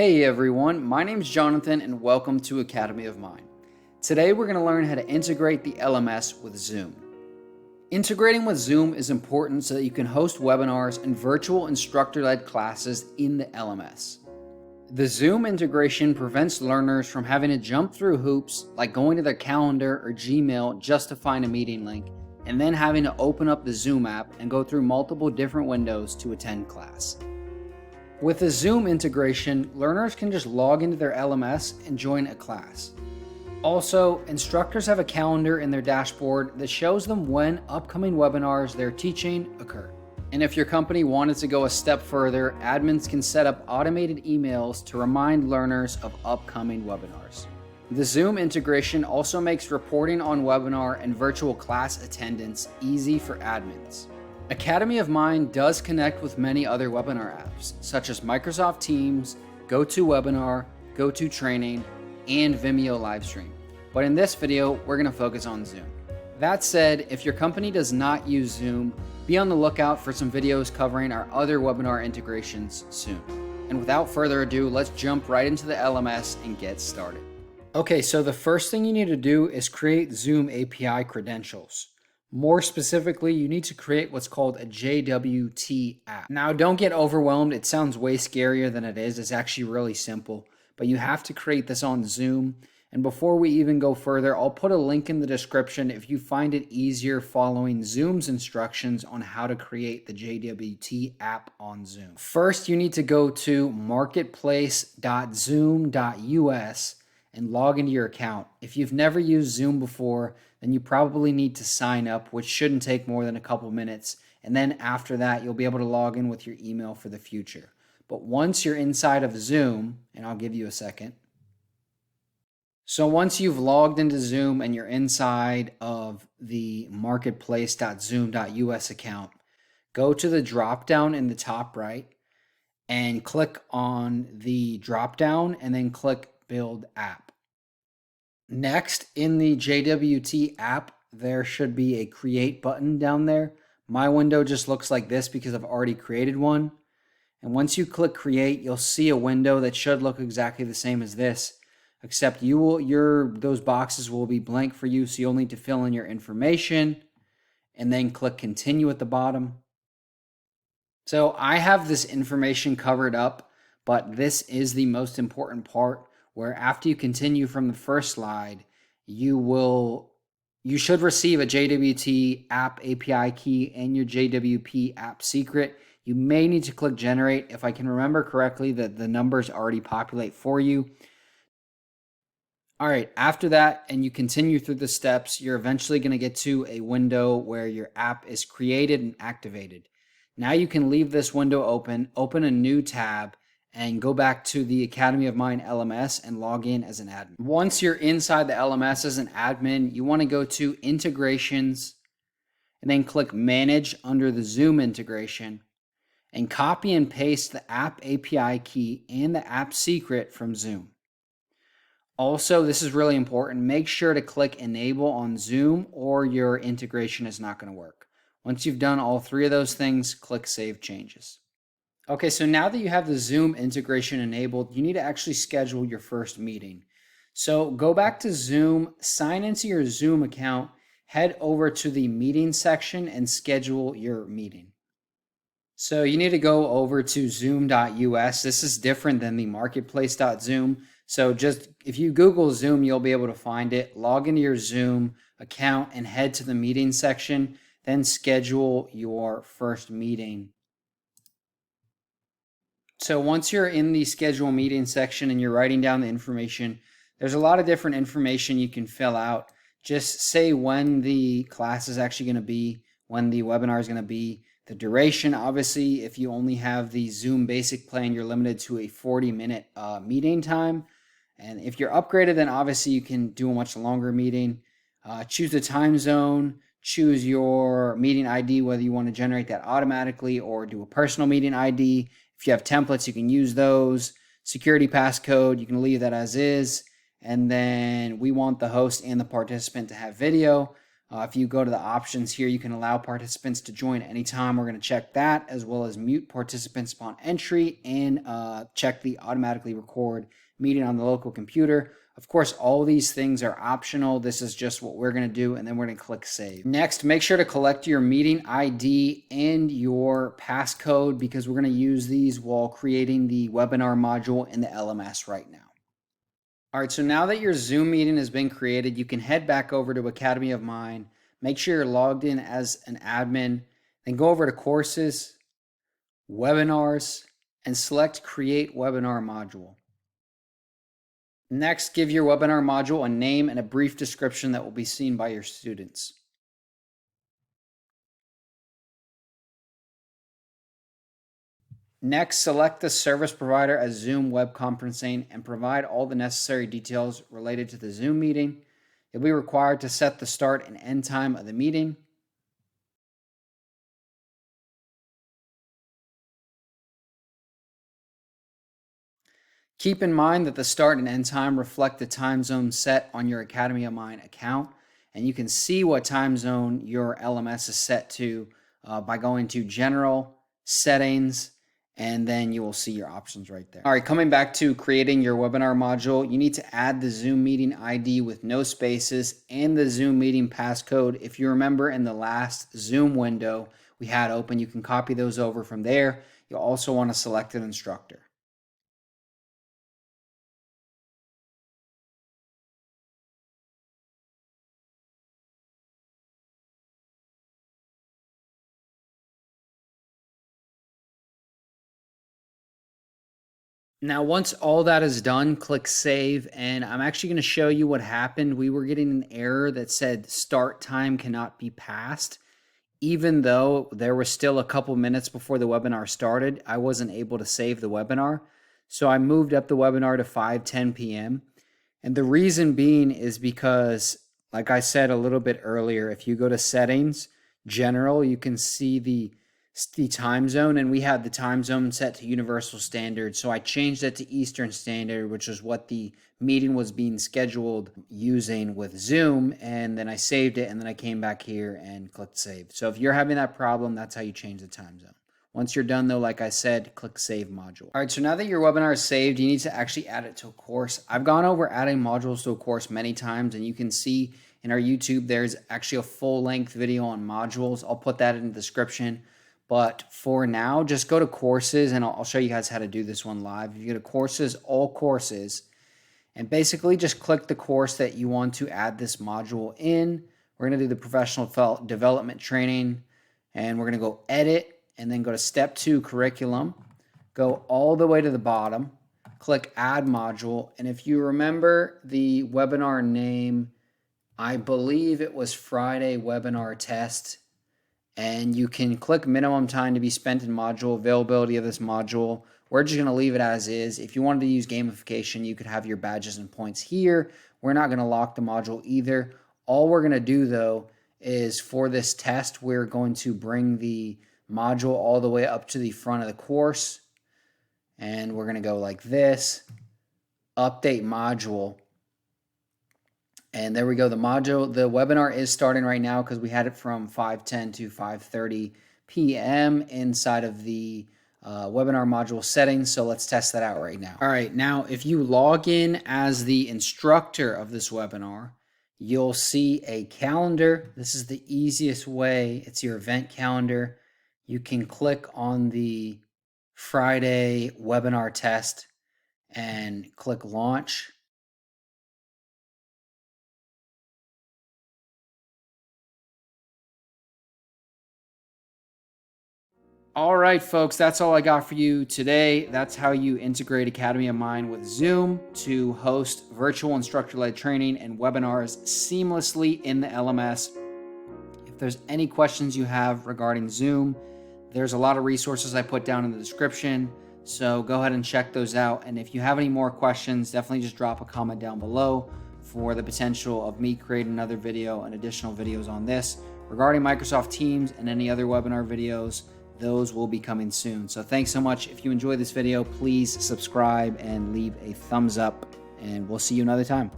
Hey everyone, my name is Jonathan and welcome to Academy of Mind. Today we're going to learn how to integrate the LMS with Zoom. Integrating with Zoom is important so that you can host webinars and virtual instructor-led classes in the LMS. The Zoom integration prevents learners from having to jump through hoops like going to their calendar or Gmail just to find a meeting link and then having to open up the Zoom app and go through multiple different windows to attend class. With the Zoom integration, learners can just log into their LMS and join a class. Also, instructors have a calendar in their dashboard that shows them when upcoming webinars they're teaching occur. And if your company wanted to go a step further, admins can set up automated emails to remind learners of upcoming webinars. The Zoom integration also makes reporting on webinar and virtual class attendance easy for admins. Academy of Mind does connect with many other webinar apps, such as Microsoft Teams, GoToWebinar, GoToTraining, and Vimeo Livestream. But in this video, we're going to focus on Zoom. That said, if your company does not use Zoom, be on the lookout for some videos covering our other webinar integrations soon. And without further ado, let's jump right into the LMS and get started. Okay, so the first thing you need to do is create Zoom API credentials. More specifically, you need to create what's called a JWT app. Now, don't get overwhelmed. It sounds way scarier than it is. It's actually really simple, but you have to create this on Zoom. And before we even go further, I'll put a link in the description if you find it easier following Zoom's instructions on how to create the JWT app on Zoom. First, you need to go to marketplace.zoom.us and log into your account. If you've never used Zoom before, then you probably need to sign up, which shouldn't take more than a couple minutes. And then after that, you'll be able to log in with your email for the future. But once you're inside of Zoom, and I'll give you a second. So once you've logged into Zoom and you're inside of the marketplace.zoom.us account, go to the drop down in the top right and click on the drop down and then click Build App. Next, in the JWT app, there should be a Create button down there. My window just looks like this because I've already created one. And once you click Create, you'll see a window that should look exactly the same as this, except those boxes will be blank for you, so you'll need to fill in your information and then click Continue at the bottom. So I have this information covered up, but this is the most important part, where after you continue from the first slide, you should receive a JWT app API key and your JWT app secret. You may need to click generate. If I can remember correctly, that the numbers already populate for you. All right, after that, and you continue through the steps, you're eventually going to get to a window where your app is created and activated. Now you can leave this window open a new tab, and go back to the Academy of Mind LMS and log in as an admin. Once you're inside the LMS as an admin, you want to go to Integrations and then click Manage under the Zoom integration and copy and paste the app API key and the app secret from Zoom. Also, this is really important. Make sure to click Enable on Zoom or your integration is not going to work. Once you've done all three of those things, click Save Changes. Okay, so now that you have the Zoom integration enabled, you need to actually schedule your first meeting. So go back to Zoom, sign into your Zoom account, head over to the meeting section and schedule your meeting. So you need to go over to zoom.us. This is different than the marketplace.zoom. So just if you Google Zoom, you'll be able to find it. Log into your Zoom account and head to the meeting section, then schedule your first meeting. So once you're in the schedule meeting section and you're writing down the information, there's a lot of different information you can fill out. Just say when the class is actually going to be, when the webinar is going to be, the duration. Obviously, if you only have the Zoom basic plan, you're limited to a 40-minute meeting time. And if you're upgraded, then obviously you can do a much longer meeting. Choose the time zone, choose your meeting ID, whether you want to generate that automatically or do a personal meeting ID. If you have templates, you can use those. Security passcode, you can leave that as is. And then we want the host and the participant to have video. If you go to the options here, you can allow participants to join anytime. We're going to check that, as well as mute participants upon entry, and check the automatically record meeting on the local computer. Of course, all these things are optional. This is just what we're going to do, and then we're going to click save. Next, make sure to collect your meeting ID and your passcode, because we're going to use these while creating the webinar module in the LMS right now. All right, so now that your Zoom meeting has been created, you can head back over to Academy of Mind. Make sure you're logged in as an admin, then go over to Courses, Webinars, and select Create Webinar Module. Next, give your webinar module a name and a brief description that will be seen by your students. Next, select the service provider as Zoom web conferencing and provide all the necessary details related to the Zoom meeting. You'll be required to set the start and end time of the meeting. Keep in mind that the start and end time reflect the time zone set on your Academy of Mind account, and you can see what time zone your LMS is set to by going to General, Settings, and then you will see your options right there. All right, coming back to creating your webinar module, you need to add the Zoom meeting ID with no spaces and the Zoom meeting passcode. If you remember in the last Zoom window we had open, you can copy those over from there. You'll also want to select an instructor. Now, once all that is done, click save, and I'm actually going to show you what happened. We were getting an error that said start time cannot be passed. Even though there was still a couple minutes before the webinar started, I wasn't able to save the webinar. So I moved up the webinar to 5:10 p.m. And the reason being is because, like I said a little bit earlier, if you go to settings, general, you can see the time zone, and we had the time zone set to universal standard. So I changed it to Eastern Standard, which is what the meeting was being scheduled using with Zoom. And then I saved it, and then I came back here and clicked save. So if you're having that problem, that's how you change the time zone. Once you're done though, like I said, click save module. All right, so now that your webinar is saved, you need to actually add it to a course. I've gone over adding modules to a course many times, and you can see in our YouTube, there's actually a full length video on modules. I'll put that in the description. But for now, just go to courses, and I'll show you guys how to do this one live. If you go to courses, all courses, and basically just click the course that you want to add this module in. We're going to do the professional development training, and we're going to go edit, and then go to step 2, curriculum. Go all the way to the bottom, click add module, and if you remember the webinar name, I believe it was Friday webinar test. And you can click minimum time to be spent in module, availability of this module. We're just going to leave it as is. If you wanted to use gamification, you could have your badges and points here. We're not going to lock the module either. All we're going to do though is for this test, we're going to bring the module all the way up to the front of the course. And we're going to go like this, update module. And there we go. The webinar is starting right now because we had it from 5:10 to 5:30 p.m. inside of the webinar module settings. So let's test that out right now. All right. Now, if you log in as the instructor of this webinar, you'll see a calendar. This is the easiest way. It's your event calendar. You can click on the Friday webinar test and click launch. All right, folks, that's all I got for you today. That's how you integrate Academy of Mind with Zoom to host virtual instructor-led training and webinars seamlessly in the LMS. If there's any questions you have regarding Zoom, there's a lot of resources I put down in the description, so go ahead and check those out. And if you have any more questions, definitely just drop a comment down below for the potential of me creating another video and additional videos on this. Regarding Microsoft Teams and any other webinar videos, those will be coming soon. So thanks so much. If you enjoyed this video, please subscribe and leave a thumbs up, and we'll see you another time.